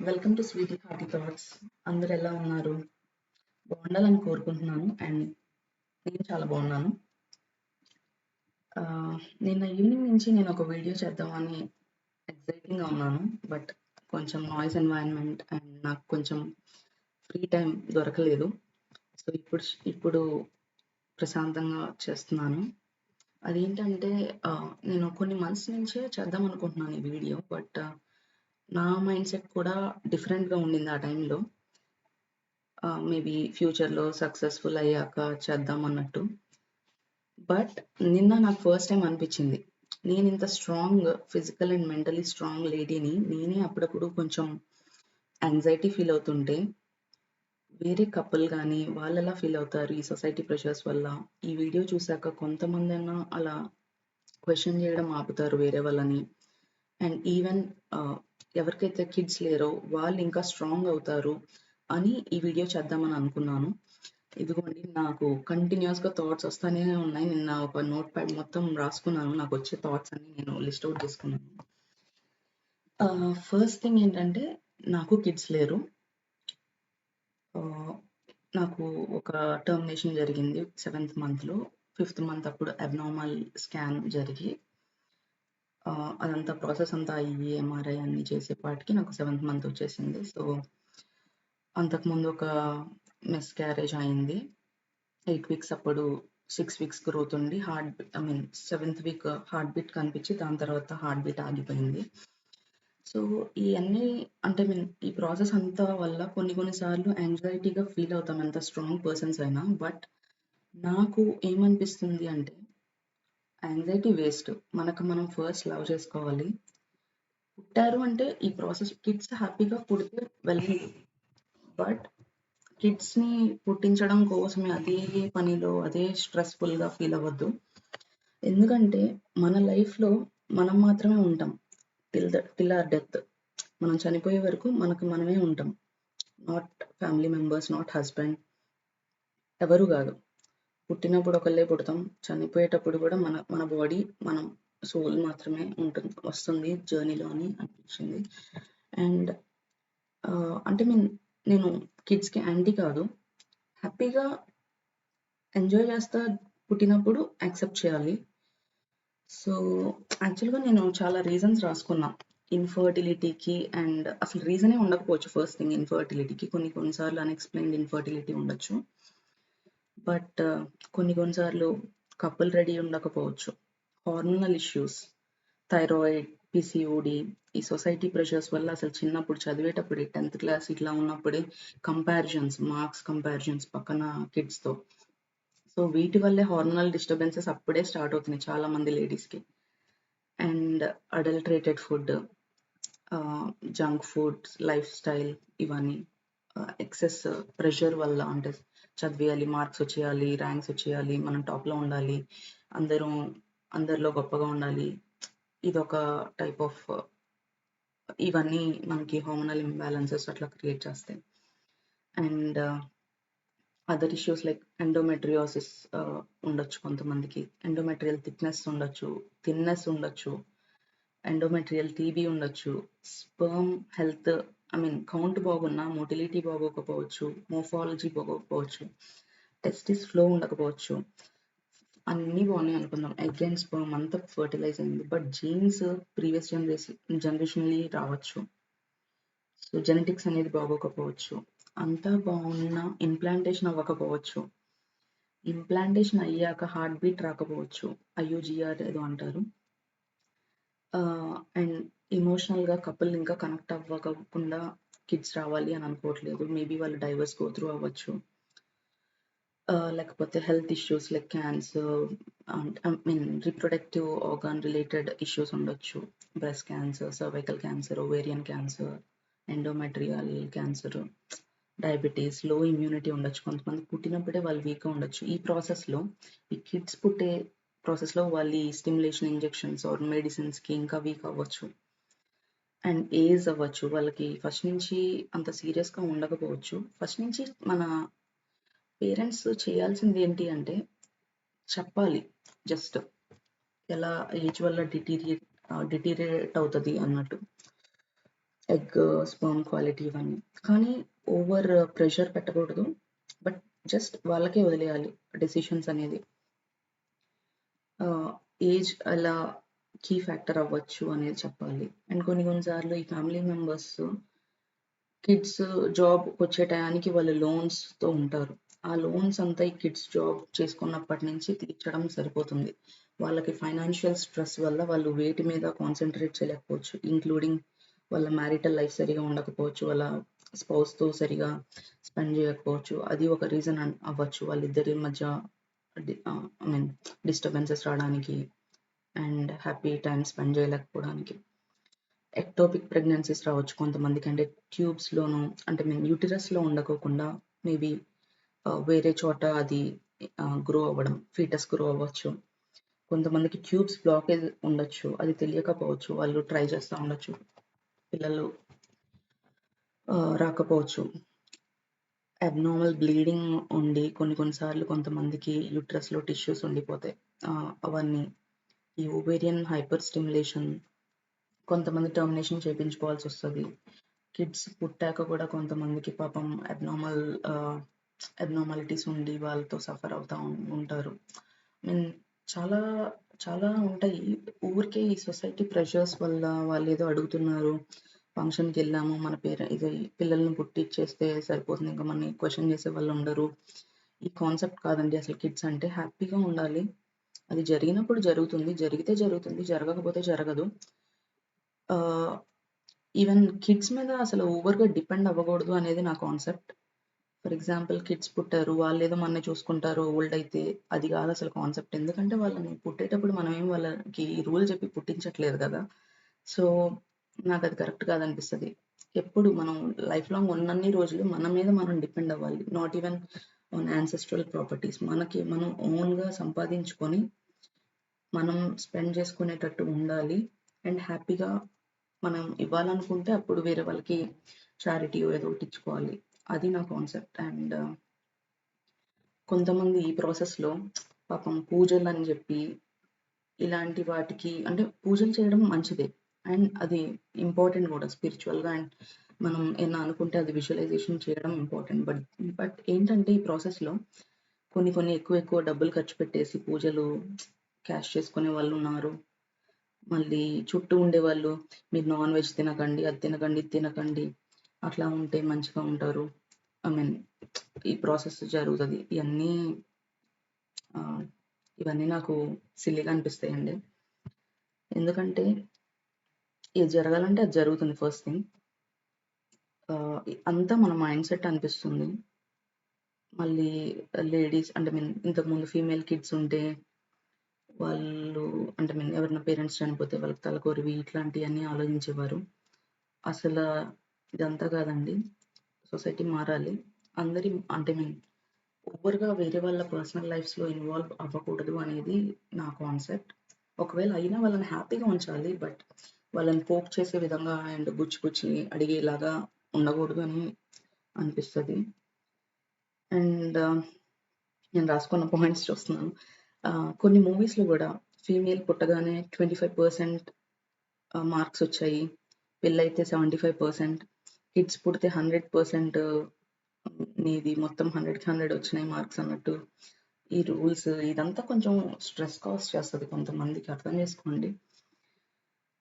Welcome to sweety hearty thoughts. అందరు ఎలా ఉన్నారు? బాగుండాలని కోరుకుంటున్నాను. అండ్ నేను చాలా బాగున్నాను. నిన్న ఈవినింగ్ నుంచి నేను ఒక వీడియో చేద్దామని ఎక్సైటింగ్గా ఉన్నాను. బట్ కొంచెం నాయిస్ ఎన్వైరన్మెంట్ అండ్ నాకు కొంచెం ఫ్రీ టైం దొరకలేదు. సో ఇప్పుడు ప్రశాంతంగా చేస్తున్నాను. అదేంటంటే నేను కొన్ని మంత్స్ నుంచే చేద్దాం అనుకుంటున్నాను ఈ వీడియో. బట్ నా మైండ్ సెట్ కూడా డిఫరెంట్గా ఉండింది ఆ టైంలో. మేబీ ఫ్యూచర్లో సక్సెస్ఫుల్ అయ్యాక చేద్దాం అన్నట్టు. బట్ నిన్న నాకు ఫస్ట్ టైం అనిపించింది, నేను ఇంత strong physical and mentally strong లేడీని నేనే అప్పుడప్పుడు కొంచెం యాంగ్జైటీ ఫీల్ అవుతుంటే, వేరే కపుల్ కానీ వాళ్ళు ఎలా ఫీల్ అవుతారు ఈ సొసైటీ ప్రెషర్స్ వల్ల. ఈ వీడియో చూశాక కొంతమంది అన్నా అలా క్వశ్చన్ చేయడం ఆపుతారు వేరే వాళ్ళని. అండ్ ఈవెన్ ఎవరికైతే కిడ్స్ లేరో వాళ్ళు ఇంకా స్ట్రాంగ్ అవుతారు అని ఈ వీడియో చేద్దామని అనుకున్నాను. ఇదిగోండి, నాకు కంటిన్యూస్గా థాట్స్ వస్తూనే ఉన్నాయి. నిన్న ఒక నోట్ ప్యాడ్ మొత్తం రాసుకున్నాను, నాకు వచ్చే థాట్స్ అన్ని నేను లిస్ట్ అవుట్ చేసుకున్నాను. ఫస్ట్ థింగ్ ఏంటంటే, నాకు కిడ్స్ లేరు. నాకు ఒక టర్మినేషన్ జరిగింది 7th మంత్లో. 5th మంత్ అప్పుడు అబ్నార్మల్ స్కాన్ జరిగి అదంతా ప్రాసెస్ అంతా అయ్యి ఎంఆర్ఐ అన్ని చేసేపాటికి నాకు 7th మంత్ వచ్చేసింది. సో అంతకుముందు ఒక మిస్క్యారేజ్ అయింది. 8 వీక్స్ అప్పుడు 6 వీక్స్ గ్రోత్ ఉండి 7th వీక్ హార్ట్ బీట్ కనిపించి దాని తర్వాత హార్ట్ బీట్ ఆగిపోయింది. సో ఇవన్నీ అంటే ఈ ప్రాసెస్ అంతా వల్ల కొన్నిసార్లు యాంగ్జైటీగా ఫీల్ అవుతాం, ఎంత స్ట్రాంగ్ పర్సన్స్ అయినా. బట్ నాకు ఏమనిపిస్తుంది అంటే, యాంగ్జైటీ వేస్ట్. మనకు మనం ఫస్ట్ లవ్ చేసుకోవాలి. పుట్టారు అంటే ఈ ప్రాసెస్ కిడ్స్ హ్యాపీగా పుడితే వెళ్ళండి. బట్ కిడ్స్ని పుట్టించడం కోసమే అదే పనిలో అదే స్ట్రెస్ఫుల్గా ఫీల్ అవ్వద్దు. ఎందుకంటే మన లైఫ్లో మనం మాత్రమే ఉంటాం టిల్ అవర్ డెత్. మనం చనిపోయే వరకు మనకు మనమే ఉంటాం. Not family members, not husband, ఎవరు కాదు. పుట్టినప్పుడు ఒకళ్ళే పుడతాం, చనిపోయేటప్పుడు కూడా మన బాడీ, మనం సోల్ మాత్రమే వస్తుంది జర్నీలో అని అనిపించింది. అండ్ అంటే నేను కిడ్స్కి యాంటీ కాదు, హ్యాపీగా ఎంజాయ్ చేస్తా పుట్టినప్పుడు యాక్సెప్ట్ చేయాలి. సో యాక్చువల్గా నేను చాలా రీజన్స్ రాసుకున్నా ఇన్ఫర్టిలిటీకి. అండ్ అసలు రీజనే ఉండకపోవచ్చు. ఫస్ట్ థింగ్, ఇన్ఫర్టిలిటీకి కొన్నిసార్లు అన్ఎక్స్ప్లెయిన్డ్ ఇన్ఫర్టిలిటీ ఉండొచ్చు. బట్ కొన్నిసార్లు కపుల్ రెడీ ఉండకపోవచ్చు. హార్మోనల్ ఇష్యూస్, థైరాయిడ్, పిసిఓడి, ఈ సొసైటీ ప్రెషర్స్ వల్ల అసలు చిన్నప్పుడు చదివేటప్పుడే 10th క్లాస్ ఇట్లా ఉన్నప్పుడే మార్క్స్ కంపారిజన్స్ పక్కన కిడ్స్తో. సో వీటి వల్లే హార్మోనల్ డిస్టర్బెన్సెస్ అప్పుడే స్టార్ట్ అవుతున్నాయి చాలా మంది లేడీస్కి. And adulterated food, junk foods, life style, ఇవన్నీ ఎక్సెస్ ప్రెషర్ వల్ల. అంటే చదివేయాలి, మార్క్స్ వచ్చేయాలి, ర్యాంక్స్ వచ్చేయాలి, మనం టాప్లో ఉండాలి, అందరిలో గొప్పగా ఉండాలి. ఇదొక టైప్ ఆఫ్, ఇవన్నీ మనకి హార్మోనల్ ఇంబ్యాలెన్సెస్ అట్లా క్రియేట్ చేస్తాయి. And other issues like endometriosis ఉండొచ్చు కొంతమందికి. ఎండోమెట్రియల్ థిన్నెస్ ఉండొచ్చు, ఎండోమెట్రియల్ టీబీ ఉండొచ్చు, స్పర్మ్ హెల్త్ కౌంట్ బాగున్నా మోటిలిటీ బాగోకపోవచ్చు, మోర్ఫాలజీ బాగోకపోవచ్చు, టెస్టిస్ ఫ్లో ఉండకపోవచ్చు. అన్నీ బాగున్నాయి అనుకుందాం, ఎగ్ అండ్ స్పర్మ్ అంతా ఫర్టిలైజ్ అయింది. బట్ జీన్స్ ప్రీవియస్ జనరేషన్లీ రావచ్చు. సో జెనెటిక్స్ అనేది బాగోకపోవచ్చు. అంతా బాగున్నా ఇంప్లాంటేషన్ అవ్వకపోవచ్చు. ఇంప్లాంటేషన్ అయ్యాక హార్ట్ బీట్ రాకపోవచ్చు, ఐయుజిఆర్ ఏదో అంటారు. అండ్ ఎమోషనల్గా కపుల్ ఇంకా కనెక్ట్ అవ్వకుండా కిడ్స్ రావాలి అని అనుకోవట్లేదు. మేబీ వాళ్ళు డైవర్స్ గో త్రూ అవ్వచ్చు. లేకపోతే health issues like cancer, reproductive organ related issues ఉండొచ్చు. Breast cancer, cervical cancer, ovarian cancer, endometrial cancer, diabetes, low immunity ఉండొచ్చు. కొంతమంది పుట్టినప్పుడే వాళ్ళు వీక్గా ఉండొచ్చు. ఈ ప్రాసెస్లో, ఈ కిడ్స్ పుట్టే ప్రాసెస్లో వాళ్ళు ఈ స్టిమ్యులేషన్ ఇంజెక్షన్స్ ఆర్ మెడిసిన్స్కి ఇంకా వీక్ అవ్వచ్చు. అండ్ ఏజ్ అవ్వచ్చు, వాళ్ళకి ఫస్ట్ నుంచి అంత సీరియస్గా ఉండకపోవచ్చు. ఫస్ట్ నుంచి మన పేరెంట్స్ చేయాల్సింది ఏంటి అంటే చెప్పాలి, జస్ట్ ఎలా ఏజ్ వల్ల డిటీరియేట్ అవుతుంది అన్నట్టు. ఎగ్, స్పర్మ్ క్వాలిటీ ఇవన్నీ. కానీ ఓవర్ ప్రెషర్ పెట్టకూడదు. బట్ జస్ట్ వాళ్ళకే వదిలేయాలి డెసిషన్స్ అనేది. ఏజ్ అలా కీ ఫ్యాక్టర్ అవ్వచ్చు అనేది చెప్పాలి. అండ్ కొన్ని సార్లు ఈ ఫ్యామిలీ మెంబర్స్ కిడ్స్ జాబ్‌కొచ్చే టయానికి వాళ్ళు లోన్స్‌తో ఉంటారు. ఆ లోన్స్ అంతా ఈ కిడ్స్ జాబ్ చేసుకున్నప్పటి నుంచి తీర్చడం సరిపోతుంది. వాళ్ళకి ఫైనాన్షియల్ స్ట్రెస్ వల్ల వాళ్ళు వేటి మీద కాన్సంట్రేట్ చేయలేకపోవచ్చు. ఇంక్లూడింగ్ వాళ్ళ మ్యారిటల్ లైఫ్ సరిగా ఉండకపోవచ్చు. వాళ్ళ స్పౌస్‌తో సరిగా స్పెండ్ చేయకపోవచ్చు. అది ఒక రీజన్ అవ్వచ్చు. వాళ్ళిద్దరి మధ్య ఐ మీన్ డిస్టర్బెన్సెస్ రావడానికి అండ్ హ్యాపీ టైమ్ స్పెండ్ చేయలేకపోవడానికి. ఎక్టోపిక్ ప్రెగ్నెన్సీస్ రావచ్చు కొంతమందికి. అంటే ట్యూబ్స్‌లోనో అంటే యూటరస్‌లో ఉండకోకుండా మేబీ వేరే చోట అది గ్రో అవ్వడం, ఫీటస్ గ్రో అవ్వచ్చు. కొంతమందికి ట్యూబ్స్ బ్లాకేజ్ ఉండొచ్చు. అది తెలియకపోవచ్చు. వాళ్ళు ట్రై చేస్తా ఉండొచ్చు. పిల్లలు రాకపోవచ్చు. అబ్నార్మల్ బ్లీడింగ్ ఉండి కొన్ని సార్లు కొంతమందికి యూటరస్‌లో టిష్యూస్ ఉండిపోతాయి. అవన్నీ. ఈ ఓవేరియన్ హైపర్ స్టిమ్యులేషన్, కొంతమంది టర్మినేషన్ చేపించుకోవాల్సొస్తది. కిడ్స్ పుట్టాక కూడా కొంతమందికి పాపం అబ్నార్మాలిటీస్ ఉండి వాళ్ళతో సఫర్ అవుతా ఉంటారు. మీన్ చాలా చాలా ఉంటాయి. ఊరికే ఈ సొసైటీ ప్రెషర్స్ వల్ల వాళ్ళేదో అడుగుతున్నారు. ఫంక్షన్‌కెళ్ళాము మన ఇది పిల్లల్ని పుట్టిచ్చేస్తే సరిపోతుంది. ఇంక మనల్ని క్వెషన్ చేసేవాళ్ళు ఉండరు. ఈ కాన్సెప్ట్ కాదండి అసలు. కిడ్స్ అంటే హ్యాపీగా ఉండాలి. అది జరిగినప్పుడు జరుగుతుంది. జరిగితే జరుగుతుంది. జరగకపోతే జరగదు. ఈవెన్ కిడ్స్ మీద అసలు ఓవర్‌గా డిపెండ్ అవ్వకూడదు అనేది నా కాన్సెప్ట్. ఫర్ ఎగ్జాంపుల్ కిడ్స్ పుట్టారు. వాళ్ళేదో మనల్ని చూసుకుంటారు ఓల్డ్ అయితే. అది కాదసలు కాన్సెప్ట్. ఎందుకంటే వాళ్ళని పుట్టేటప్పుడు మనమేం వాళ్ళకి రూల్ చెప్పి పుట్టించట్లేదు కదా! సో, నాకది కరెక్ట్ కాదనిపిస్తది. ఎప్పుడు మనం లైఫ్ లాంగ్ ఉన్నన్ని రోజులు మన మీద మనం డిపెండ్ అవ్వాలి. Not even on ancestral properties. మనకి మనం ఓన్‌గా సంపాదించుకొని మనం స్పెండ్ చేసుకునేటట్టు ఉండాలి. అండ్ హ్యాపీగా మనం ఇవ్వాలనుకుంటే అప్పుడు వేరే వాళ్ళకి చారిటీయో ఏదో ఒకటి ఇచ్చుకోవాలి. అది నా కాన్సెప్ట్. అండ్ కొంతమంది ఈ ప్రాసెస్‌లో పాపం పూజలని జెప్పి ఇలాంటి వాటికి అంటే పూజలు చేయడం మంచిదే. అండ్ అది ఇంపార్టెంట్ గూడా స్పిరిచువల్‌గా. అండ్ మనం ఏమైనా అనుకుంటే అది విజువలైజేషన్ చేయడం ఇంపార్టెంట్. బట్ ఏంటంటే ఈ ప్రాసెస్‌లో కొన్ని ఎక్కువ డబ్బులు ఖర్చు పెట్టేసి పూజలు క్యాష్ చేసుకునే వాళ్ళున్నారు. మళ్ళీ చుట్టూ ఉండేవాళ్ళు మీరు నాన్ వెజ్ తినకండి, అది తినకండి, ఇది తినకండి. అట్లా ఉంటే మంచిగా ఉంటారు. ఐ మీన్ ఈ ప్రాసెస్ జరుగుతది. ఆహ్, ఇవన్నీ నాకు సిల్లీగా అనిపిస్తాయండి. ఎందుకంటే ఏది జరగాలంటే అది జరుగుతుంది ఫస్ట్ థింగ్. అంతా మన మైండ్ సెట్ అనిపిస్తుంది. మళ్ళీ లేడీస్ అంటే ఇంతకుముందు ఫీమేల్ కిడ్స్ ఉంటే వాళ్ళు అంటే ఎవరైనా పేరెంట్స్ చనిపోతే వాళ్ళకి తలకొరివి ఇట్లాంటియన్నీ ఆలోచించేవారు. అసల ఇదంతా కాదండి. సొసైటీ మారాలి. అందరి అంటే ఓవర్‌గా వేరే వాళ్ళ పర్సనల్ లైఫ్స్‌లో ఇన్వాల్వ్ అవ్వకూడదు అనేది నా కాన్సెప్ట్. ఒకవేళ అయినా వాళ్ళని హ్యాపీగా ఉంచాలి. బట్ వాళ్ళని పోక్ చేసే విధంగా అండ్ గుచ్చి అడిగేలాగా ఉండకూడదు అని అనిపిస్తది. అండ్ నేను రాసుకున్న పాయింట్స్ చూస్తున్నాను. కొన్ని మూవీస్‌లో గూడా ఫీమేల్ పుట్టగానే 25% మార్క్స్ వచ్చాయి. పెళ్లయితే 75%, కిడ్స్ పుడితే 100% నీది మొత్తం 100కి 100 వచ్చినాయి మార్క్స్ అన్నట్టు. ఈ రూల్స్ ఇదంతా కొంచెం స్ట్రెస్ కాజ్ చేస్తది కొంతమందికి. అర్థం చేసుకోండి.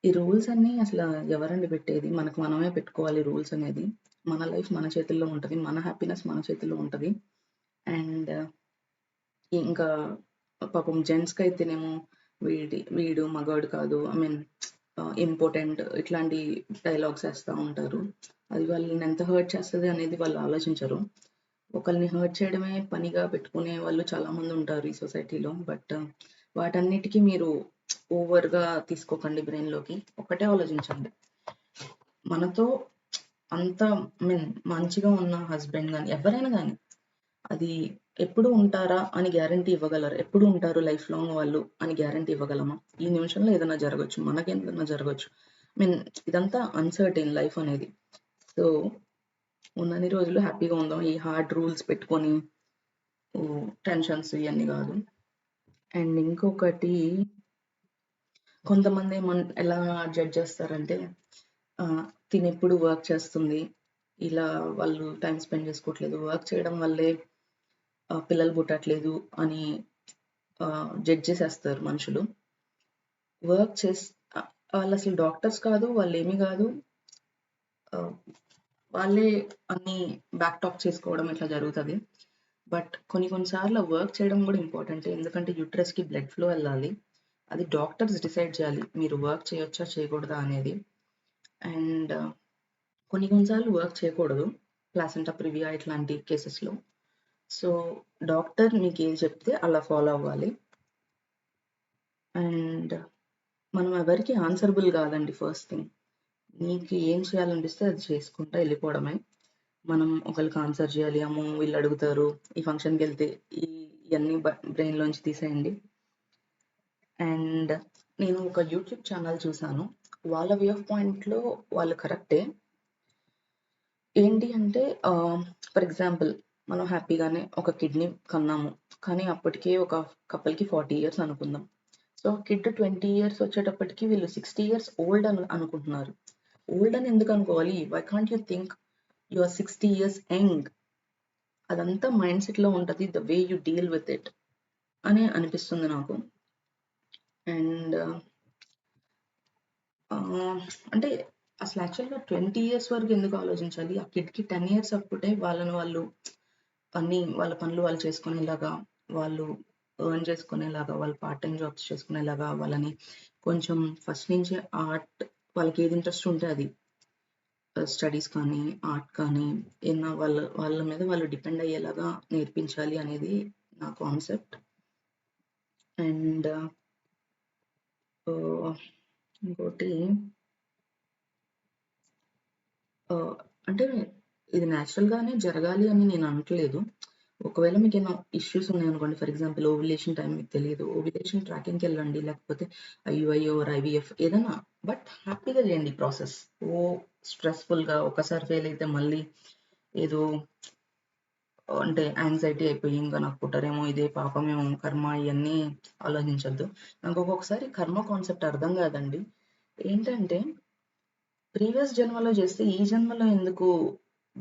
ఈ రూల్స్ అన్నీ అసల ఎవరండి పెట్టేది? మనకు మనమే పెట్టుకోవాలి రూల్స్ అనేది. మన లైఫ్ మన చేతుల్లో ఉంటది. మన హ్యాపీనెస్ మన చేతుల్లో ఉంటది. అండ్ ఇంకా పాపం జెంట్స్‌కైతేనేమో వీడు మగాడు కాదు. ఇంపార్టెంట్ ఇట్లాంటి డైలాగ్స్ ఏస్తా ఉంటారు. అది వాళ్ళని ఎంత హర్ట్ చేస్తది అనేది వాళ్ళు ఆలోచించరు. ఒకళ్ళని హర్ట్ చేయడమే పనిగా పెట్టుకునే వాళ్ళు చాలామంది ఉంటారు ఈ సొసైటీలో. బట్ వాటన్నిటికి మీరు ఓవర్‌గా తీసుకోకండి బ్రెయిన్‌లోకి. ఒకటే ఆలోచించండి. మనతో అంత మంచిగా ఉన్న హస్బెండ్ గాని, ఎవరైనా గాని అది ఎప్పుడు ఉంటారా అని గ్యారంటీ ఇవ్వగలరు. ఎప్పుడు ఉంటారు లైఫ్ లాంగ్ వాళ్ళు అని గ్యారంటీ ఇవ్వగలమా? ఈ నిమిషంలో ఏదైనా జరగొచ్చు. మనకేదైనా జరగొచ్చు. ఇదంతా అన్‌సర్టైన్ లైఫ్ అనేది. సో, ఉన్నన్ని రోజులు హ్యాపీగా ఉందాం. ఈ హార్డ్ రూల్స్ పెట్టుకొని టెన్షన్స్ ఇయన్నీ గాదు. అండ్ ఇంకొకటి కొంతమంది ఎలా జడ్జ్ చేస్తారంటే తినెప్పుడు వర్క్ చేస్తుంది. ఇలా వాళ్ళు టైమ్ స్పెండ్ చేసుకోవట్లేదు. వర్క్ చేయడం వల్లే పిల్లలు పుట్టట్లేదు అని జడ్జ్ చేసేస్తారు మనుషులు. వర్క్ చేస్ వాళ్ళసలు డాక్టర్స్ కాదు. వాళ్ళేమి గాదు. వాళ్ళే అన్నీ బ్యాక్ టాక్ చేసుకోవడం ఇట్లా జరుగుతది. బట్ కొన్ని సార్లు వర్క్ చేయడం గూడా ఇంపార్టెంటే. ఎందుకంటే యూట్రస్‌కి బ్లడ్ ఫ్లో వెళ్ళాలి. అది డాక్టర్స్ డిసైడ్ చేయాలి. మీరు వర్క్ చేయొచ్చా? చేయకూడదా? అనేది. అండ్ కొన్ని సార్లు వర్క్ చేయకూడదు. ప్లాసెంటా ప్రివియా ఇట్లాంటి కేసెస్‌లో. సో, డాక్టర్ మీకేది చెప్తే అలా ఫాలో అవ్వాలి. అండ్ మనం ఎవరికీ ఆన్సరబుల్ గాదండి ఫస్ట్ థింగ్. నీకు ఏం చేయాలనిపిస్తే అది చేసుకుంటా ఎళ్ళిపోవడమే. మనం ఒకళ్ళకి ఆన్సర్ చేయాలి. అమ్మో! వీళ్ళు అడుగుతారు. ఈ ఫంక్షన్‌కెళ్తే ఇయన్నీ బ్రెయిన్‌లోంచి తీసేయండి. అండ్ నేను ఒక యూట్యూబ్ ఛానల్ చూసాను. వాళ్ళ వే ఆఫ్ పాయింట్‌లో వాళ్ళు కరెక్టే. ఏంటి అంటే ఫర్ ఎగ్జాంపుల్ మనం హ్యాపీగానే ఒక కిడ్‌ని కన్నాము. కానీ అప్పటికే ఒక కపుల్‌కి 40 ఇయర్స్ అనుకుందాం. సో, కిడ్ 20 ఇయర్స్ వచ్చేటప్పటికి వీళ్ళు 60 ఇయర్స్ ఓల్డ్ అనుకుంటున్నారు. ఓల్డ్ అని ఎందుకు అనుకోవాలి? Why can't you think you are 60 years young? అదంతా మైండ్ సెట్‌లో ఉంటది. The way you deal with it అని అనిపిస్తుంది నాకు. అండ్ అంటే అసలు యాక్చువల్‌గా 20 ఇయర్స్ వరకు ఎందుకు ఆలోచించాలి? ఆ కిడ్‌కి 10 ఇయర్స్ అప్పుడే వాళ్ళని వాళ్ళు వాళ్ళ పనులు వాళ్ళు చేసుకునేలాగా, వాళ్ళు ఎర్న్ చేసుకునేలాగా, వాళ్ళు పార్ట్ టైమ్ జాబ్స్ చేసుకునేలాగా వాళ్ళని కొంచెం ఫస్ట్ నుంచే వాళ్ళకి ఏది ఇంట్రెస్ట్ ఉంటే అది స్టడీస్ కానీ, ఆర్ట్ కానీ ఏదన్నా వాళ్ళ మీద వాళ్ళు డిపెండ్ అయ్యేలాగా నేర్పించాలి అనేది నా కాన్సెప్ట్. అండ్ ఇంకోటి అంటే ఇది న్యాచురల్‌గానే జరగాలి అని నేను అనట్లేదు. ఒకవేళ మీకేమైనా ఇష్యూస్ ఉన్నాయనుకోండి, ఫర్ ఎగ్జాంపుల్ ఓవ్యులేషన్ టైం మీకు తెలీదు. ఓవ్యులేషన్ ట్రాకింగ్‌కెళ్ళండి. లేకపోతే ఐయుఐ ఆర్ ఐవీఎఫ్ ఏదన్నా. బట్ హ్యాపీగా చేయండి ఈ ప్రాసెస్. స్ట్రెస్‌ఫుల్‌గా ఒక్కసారి ఫెయిల్ అయితే మళ్ళీ ఏదో అంటే యాంగ్జైటీ అయిపోయి ఇంక నాకు పుట్టరేమో, ఇదే పాపమేమో, కర్మ ఇయన్నీ ఆలోచించొద్దు. నాకు ఒక్కొక్కసారి కర్మ కాన్సెప్ట్ అర్థం కాదండి. ఏంటంటే ప్రీవియస్ జన్మలో చేస్తే ఈ జన్మలో ఎందుకు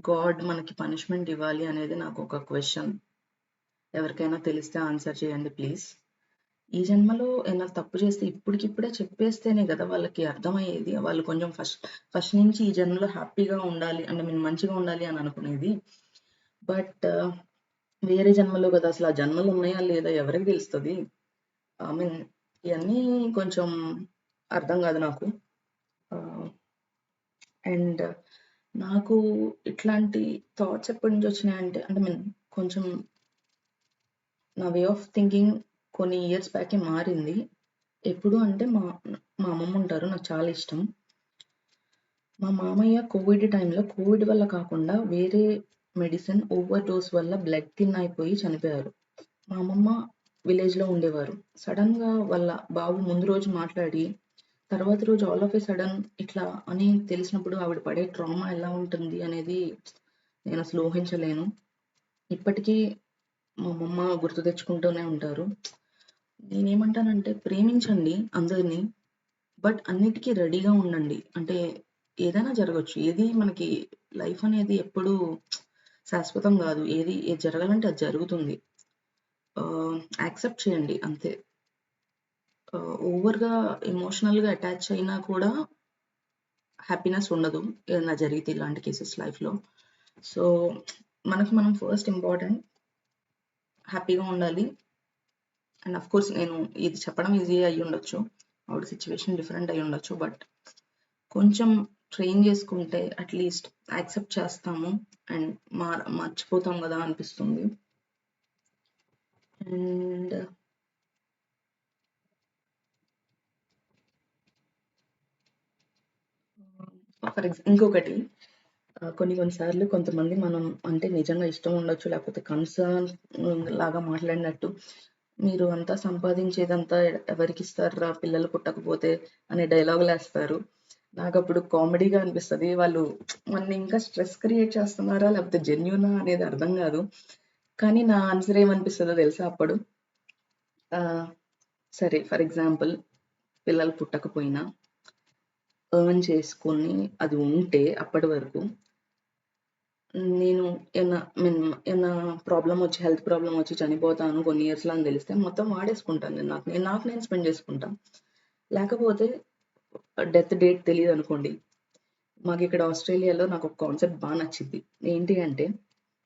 గాడ్ మనకి పనిష్మెంట్ ఇవ్వాలి అనేది నాకు ఒక క్వెషన్. ఎవరికైనా తెలిస్తే ఆన్సర్ చేయండి ప్లీజ్. ఈ జన్మలో ఏమైనా తప్పు చేస్తే ఇప్పటికిప్పుడే చెప్పేస్తేనే కదా వాళ్ళకి అర్థమయ్యేది. వాళ్ళు కొంచెం ఫస్ట్ నుంచి ఈ జన్మలో హ్యాపీగా ఉండాలి అంటే మంచిగా ఉండాలి అని అనుకునేది. బట్ వేరే జన్మలో కదా అసలు ఆ జన్మలు ఉన్నాయా లేదా ఎవరికి తెలుస్తది? ఐ మీన్ ఇయన్నీ కొంచెం అర్థం కాదు నాకు. అండ్ నాకు ఇట్లాంటి థాట్స్ ఎప్పటి నుంచి వచ్చినాయంటే అంటే కొంచెం నా వే ఆఫ్ థింకింగ్ కొన్ని ఇయర్స్ బ్యాకే మారింది. ఎప్పుడు అంటే మా అమ్మమ్మ ఉంటారు. నాకు చాలా ఇష్టం. మా మామయ్య కోవిడ్ టైంలో కోవిడ్ వల్ల కాకుండా వేరే మెడిసిన్ ఓవర్ డోస్ వల్ల బ్లడ్ థిన్ అయిపోయి చనిపోయారు. మా అమ్మమ్మ విలేజ్‌లో ఉండేవారు. సడెన్‌గా వాళ్ళ బాబు ముందు రోజు మాట్లాడి, తర్వాత రోజు ఆల్ ఆఫ్ ఎ సడెన్ ఇట్లా అని తెలిసినప్పుడు ఆవిడ పడే ట్రామా ఎలా ఉంటుంది అనేది నేనసలు ఊహించలేను. ఇప్పటికీ మా అమ్మమ్మ గుర్తు తెచ్చుకుంటూనే ఉంటారు. నేనేమంటానంటే ప్రేమించండి అందరిని. బట్ అన్నిటికి రెడీగా ఉండండి. అంటే ఏదైనా జరగొచ్చు. ఏది మనకి లైఫ్ అనేది ఎప్పుడూ శాశ్వతం గాదు. ఏది జరగాలంటే అది జరుగుతుంది. యాక్సెప్ట్ చేయండి అంతే. ఓవర్‌గా ఎమోషనల్‌గా అటాచ్ అయినా కూడా హ్యాపీనెస్ ఉండదు. ఏదన్నా జరిగితే ఇలాంటి కేసెస్ లైఫ్‌లో. సో, మనకి మనం ఫస్ట్ ఇంపార్టెంట్. హ్యాపీగా ఉండాలి. అండ్ ఆఫ్‌కోర్స్ నేను ఇది చెప్పడం ఈజీ అయ్యుండొచ్చు. ఆవిడ సిట్యుయేషన్ డిఫరెంట్ అయ్యుండొచ్చు. బట్ కొంచెం ట్రైన్ చేసుకుంటే అట్‌లీస్ట్ యాక్సెప్ట్ చేస్తాము. అండ్ మర్చిపోతాం గదా అనిపిస్తుంది. అండ్ ఇంకొకటి కొన్ని సార్లు కొంతమంది మనం అంటే నిజంగా ఇష్టం ఉండొచ్చు. లేకపోతే కన్సర్న్ లాగా మాట్లాడినట్టు, "మీరు అంతా సంపాదించేదంతా ఎవరికిస్తార్రా పిల్లలు పుట్టకపోతే" అనే డైలాగులేస్తారు. నాకప్పుడు కామెడీగా అనిపిస్తది. వాళ్ళు మనని ఇంకా స్ట్రెస్ క్రియేట్ చేస్తున్నారా? లేకపోతే జెన్యూనా అనేది అర్థం గాదు. కానీ నా ఆన్సర్ ఏమనిపిస్తదో తెలుసా అప్పుడు? సరే ఫర్ ఎగ్జాంపుల్ పిల్లలు పుట్టకపోయినా ఎర్న్ చేసుకొని అది ఉంటే అప్పటి వరకు నేను ఏమన్నా ప్రాబ్లమ్ వచ్చి హెల్త్ ప్రాబ్లమ్ వచ్చి చనిపోతాను కొన్ని ఇయర్స్‌లో అని తెలిస్తే మొత్తం వాడేసుకుంటాను నేను స్పెండ్ చేసుకుంటా. లేకపోతే డెత్ డేట్ తెలీదనుకోండి. మాకిక్కడ ఆస్ట్రేలియాలో నాకొక కాన్సెప్ట్ నచ్చిద్ది. ఏంటి అంటే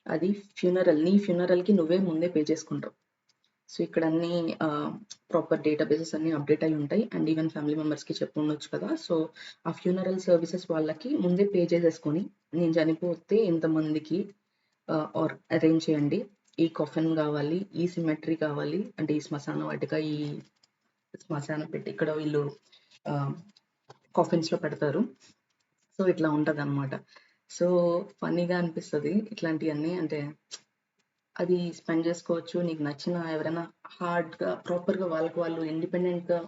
అది నీ ఫ్యూనరల్‌కి నువ్వే ముందే పే చేసుకుంటావు. సో, ఇక్కడ అన్నీ ప్రాపర్ డేటాబేసెస్ అన్నీ అప్‌డేట్ అయ్యి ఉంటాయి. అండ్ ఈవెన్ ఫ్యామిలీ మెంబర్స్‌కి చెప్పుండొచ్చు కదా! సో, ఆ ఫ్యూనరల్ సర్వీసెస్ వాళ్ళకి ముందే పే చేసేసుకొని, నేను చనిపోతే ఇంతమందికి ఆర్ అరేంజ్ చేయండి. ఈ కఫన్ గావాలి, ఈ సిమెట్రీ కావాలి, అంటే ఈ శ్మశాన వాటిక, ఈ శ్మశాన పెట్టి ఇక్కడ వీళ్ళు ఆహ్, కాఫిన్స్‌లో పెడతారు. సో, ఇట్లా ఉంటదనమాట. సో, ఫన్నీగా అనిపిస్తది ఇట్లాంటియన్నీ. అంటే అది స్పెండ్ చేసుకోవచ్చు. నీకు నచ్చిన ఎవరైనా ప్రాపర్‌గా వాళ్ళకి వాళ్ళు ఇండిపెండెంట్‌గా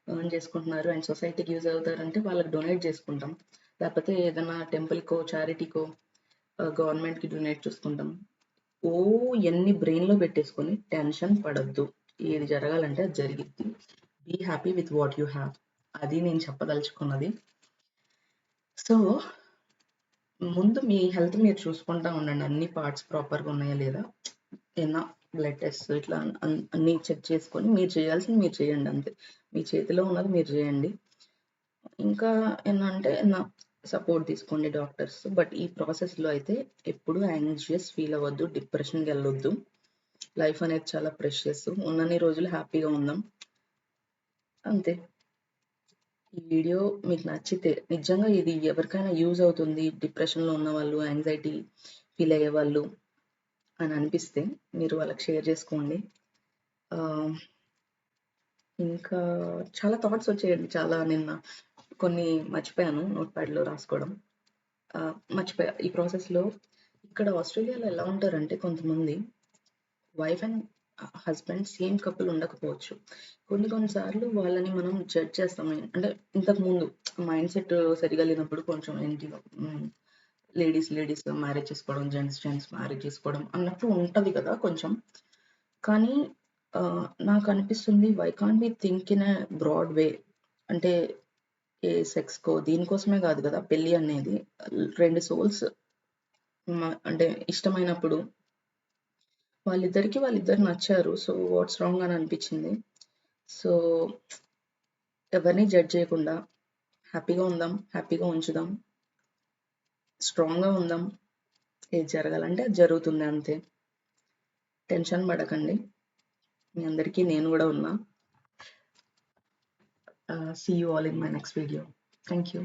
ఎర్న్ చేసుకుంటున్నారు అండ్ సొసైటీకి యూజ్ అవుతారంటే వాళ్ళకి డొనేట్ చేసుకుంటాం. లేకపోతే ఏదైనా టెంపుల్‌కో, చారిటీకో, గవర్నమెంట్‌కి డొనేట్ చేసుకుంటాం. ఎన్ని బ్రెయిన్‌లో పెట్టేసుకొని టెన్షన్ పడొద్దు. ఏది జరగాలంటే అది జరిగిద్ది. Be happy with what you have. అది నేను చెప్పదలుచుకున్నది. సో, ముందు మీ హెల్త్ మీరు చూసుకుంటా ఉండండి. అన్ని పార్ట్స్ ప్రాపర్‌గా ఉన్నాయా లేదా? ఏమన్నా బ్లడ్ టెస్ట్ ఇట్లా అన్నీ చెక్ చేసుకొని మీరు చేయాల్సింది మీరు చేయండి అంతే. మీ చేతిలో ఉన్నది మీరు చేయండి. ఇంకా ఏందంటే సపోర్ట్ తీసుకోండి డాక్టర్స్. బట్ ఈ ప్రాసెస్‌లో అయితే ఎప్పుడూ యాంగ్షియస్ ఫీల్ అవ్వద్దు. డిప్రెషన్‌కెళ్ళొద్దు. లైఫ్ అనేది చాలా ప్రెషియస్. ఉన్నన్ని రోజులు హ్యాపీగా ఉందాం. అంతే. ఈ వీడియో మీకు నచ్చితే నిజంగా ఇది ఎవరికైనా యూజ్ అవుతుంది. డిప్రెషన్‌లో ఉన్నవాళ్ళు, యాంగ్జైటీ ఫీల్ అయ్యేవాళ్ళు అని అనిపిస్తే మీరు వాళ్ళకి షేర్ చేసుకోండి. ఆహ్, ఇంకా చాలా థాట్స్ వచ్చాయండి. చాలా నిన్న కొన్ని మర్చిపోయాను నోట్‌ప్యాడ్‌లో రాసుకోవడం. మర్చిపోయా. ఈ ప్రాసెస్‌లో ఇక్కడ ఆస్ట్రేలియాలో ఎలా ఉంటారంటే కొంతమంది wife and husband same couple ఉండకపోవచ్చు. కొన్ని కొన్ని సార్లు వాళ్ళని మనం జడ్జ్ చేస్తాం. అంటే ఇంతకుముందు మైండ్ సెట్ సరిగ్గా లేనప్పుడు కొంచెం ఏంటి లేడీస్ మ్యారేజ్ చేసుకోవడం, జెంట్స్ మ్యారేజ్ చేసుకోవడం అన్నట్టు ఉంటది కదా కొంచెం. కానీ నాకనిపిస్తుంది why can't we think in a broad way. అంటే ఏ సెక్స్‌కో దీనికోసమే కాదు కదా పెళ్లి అనేది. 2 సోల్స్ అంటే ఇష్టమైనప్పుడు వాళ్ళిద్దరు నచ్చారు. సో, వాట్స్ రాంగ్ అని అనిపించింది. సో, ఎవరిని జడ్జ్ చేయకుండా హ్యాపీగా ఉందాం. హ్యాపీగా ఉంచుదాం. స్ట్రాంగ్‌గా ఉందాం. ఏది జరగాలంటే అది జరుగుతుంది అంతే. టెన్షన్ పడకండి. మీ అందరికీ నేను కూడా ఉన్నా. See you all in my next video. Thank you.